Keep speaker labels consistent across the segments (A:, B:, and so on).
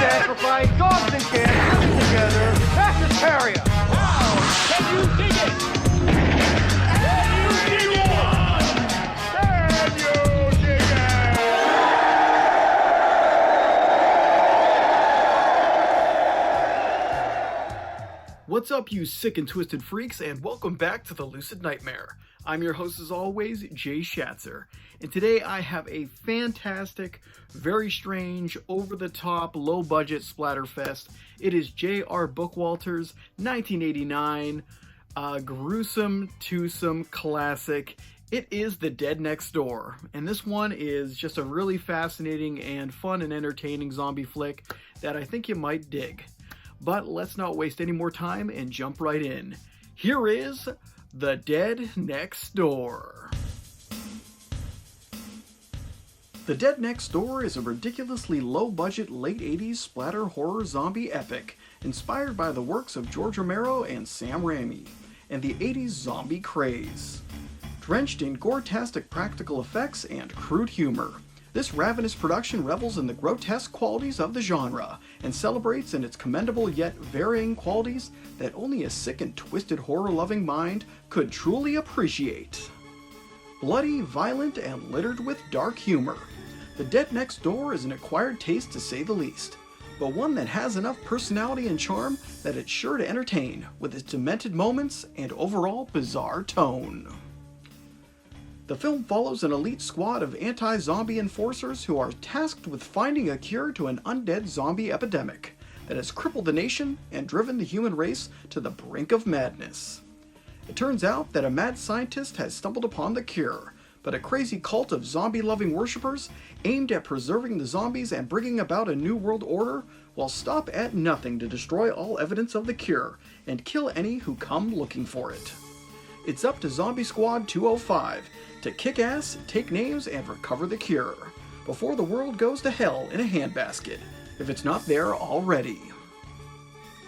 A: Sacrifice, dogs and cats living together. That's hysteria. Wow! Can you dig it? Can you dig it? Can you dig
B: it? What's up, you sick and twisted freaks, and welcome back to the Lucid Nightmare. I'm your host, as always, Jay Schatzer, and today I have a fantastic, very strange, over-the-top, low-budget splatterfest. It is J.R. Bookwalter's 1989 gruesome, twosome classic. It is The Dead Next Door, and this one is just a really fascinating and fun and entertaining zombie flick that I think you might dig. But let's not waste any more time and jump right in. Here is The Dead Next Door. The Dead Next Door is a ridiculously low-budget late 80s splatter horror zombie epic inspired by the works of George Romero and Sam Raimi and the 80s zombie craze. Drenched in gore-tastic practical effects and crude humor, this ravenous production revels in the grotesque qualities of the genre and celebrates in its commendable yet varying qualities that only a sick and twisted horror-loving mind could truly appreciate. Bloody, violent, and littered with dark humor, The Dead Next Door is an acquired taste to say the least, but one that has enough personality and charm that it's sure to entertain with its demented moments and overall bizarre tone. The film follows an elite squad of anti-zombie enforcers who are tasked with finding a cure to an undead zombie epidemic that has crippled the nation and driven the human race to the brink of madness. It turns out that a mad scientist has stumbled upon the cure, but a crazy cult of zombie-loving worshippers aimed at preserving the zombies and bringing about a new world order will stop at nothing to destroy all evidence of the cure and kill any who come looking for it. It's up to Zombie Squad 205 to kick ass, take names, and recover the cure before the world goes to hell in a handbasket, if it's not there already.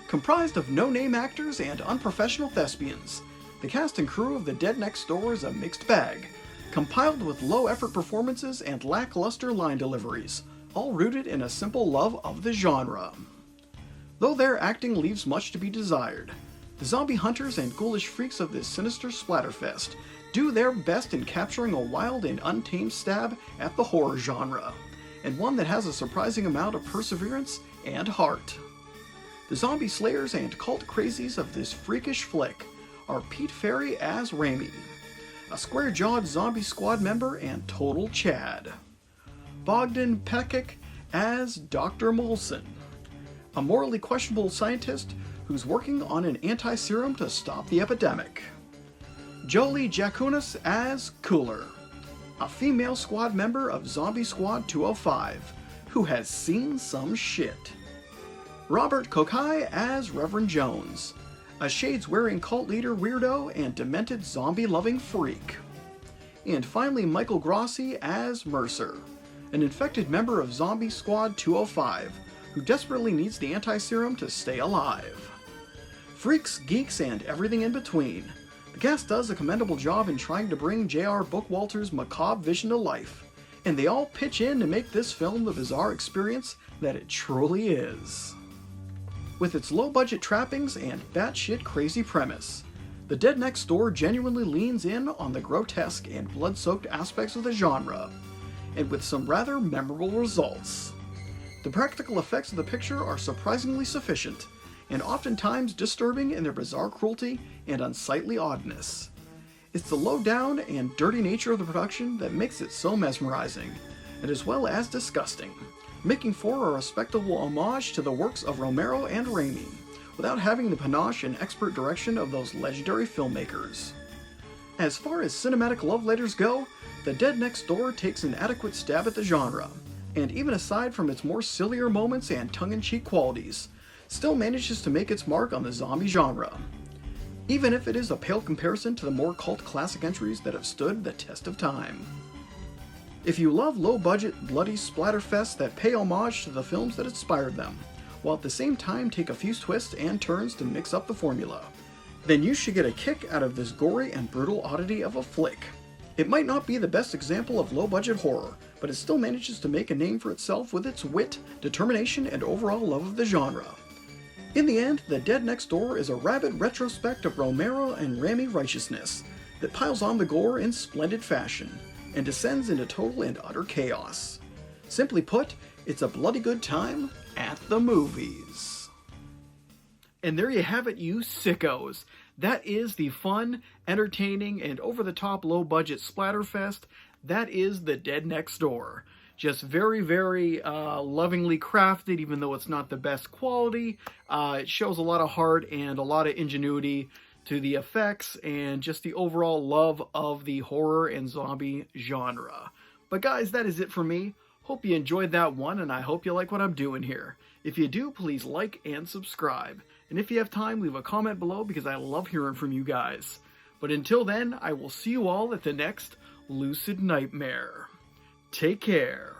B: Comprised of no-name actors and unprofessional thespians, the cast and crew of The Dead Next Door is a mixed bag, compiled with low-effort performances and lackluster line deliveries, all rooted in a simple love of the genre. Though their acting leaves much to be desired, the zombie hunters and ghoulish freaks of this sinister splatterfest do their best in capturing a wild and untamed stab at the horror genre, and one that has a surprising amount of perseverance and heart. The zombie slayers and cult crazies of this freakish flick are Pete Ferry as Raimi, a square-jawed zombie squad member and total Chad, Bogdan Pekic as Dr. Molson, a morally questionable scientist who's working on an anti-serum to stop the epidemic, Jolie Jakunas as Cooler, a female squad member of Zombie Squad 205 who has seen some shit, Robert Kokai as Reverend Jones, a shades-wearing cult leader weirdo and demented zombie-loving freak, and finally Michael Grossi as Mercer, an infected member of Zombie Squad 205 who desperately needs the anti-serum to stay alive. Freaks, geeks, and everything in between, the cast does a commendable job in trying to bring J.R. Bookwalter's macabre vision to life, and they all pitch in to make this film the bizarre experience that it truly is. With its low-budget trappings and batshit crazy premise, The Dead Next Door genuinely leans in on the grotesque and blood-soaked aspects of the genre, and with some rather memorable results. The practical effects of the picture are surprisingly sufficient, and oftentimes disturbing in their bizarre cruelty and unsightly oddness. It's the low-down and dirty nature of the production that makes it so mesmerizing, and as well as disgusting, making for a respectable homage to the works of Romero and Raimi, without having the panache and expert direction of those legendary filmmakers. As far as cinematic love letters go, The Dead Next Door takes an adequate stab at the genre, and even aside from its more sillier moments and tongue-in-cheek qualities, still manages to make its mark on the zombie genre, even if it is a pale comparison to the more cult classic entries that have stood the test of time. If you love low-budget, bloody splatterfests that pay homage to the films that inspired them, while at the same time take a few twists and turns to mix up the formula, then you should get a kick out of this gory and brutal oddity of a flick. It might not be the best example of low-budget horror, but it still manages to make a name for itself with its wit, determination, and overall love of the genre. In the end, The Dead Next Door is a rabid retrospect of Romero and Raimi righteousness that piles on the gore in splendid fashion and descends into total and utter chaos. Simply put, it's a bloody good time at the movies. And there you have it, you sickos. That is the fun, entertaining, and over-the-top low-budget splatterfest. That is The Dead Next Door. Just very, very lovingly crafted, even though it's not the best quality. It shows a lot of heart and a lot of ingenuity to the effects and just the overall love of the horror and zombie genre. But guys, that is it for me. Hope you enjoyed that one, and I hope you like what I'm doing here. If you do, please like and subscribe. And if you have time, leave a comment below because I love hearing from you guys. But until then, I will see you all at the next Lucid Nightmare. Take care.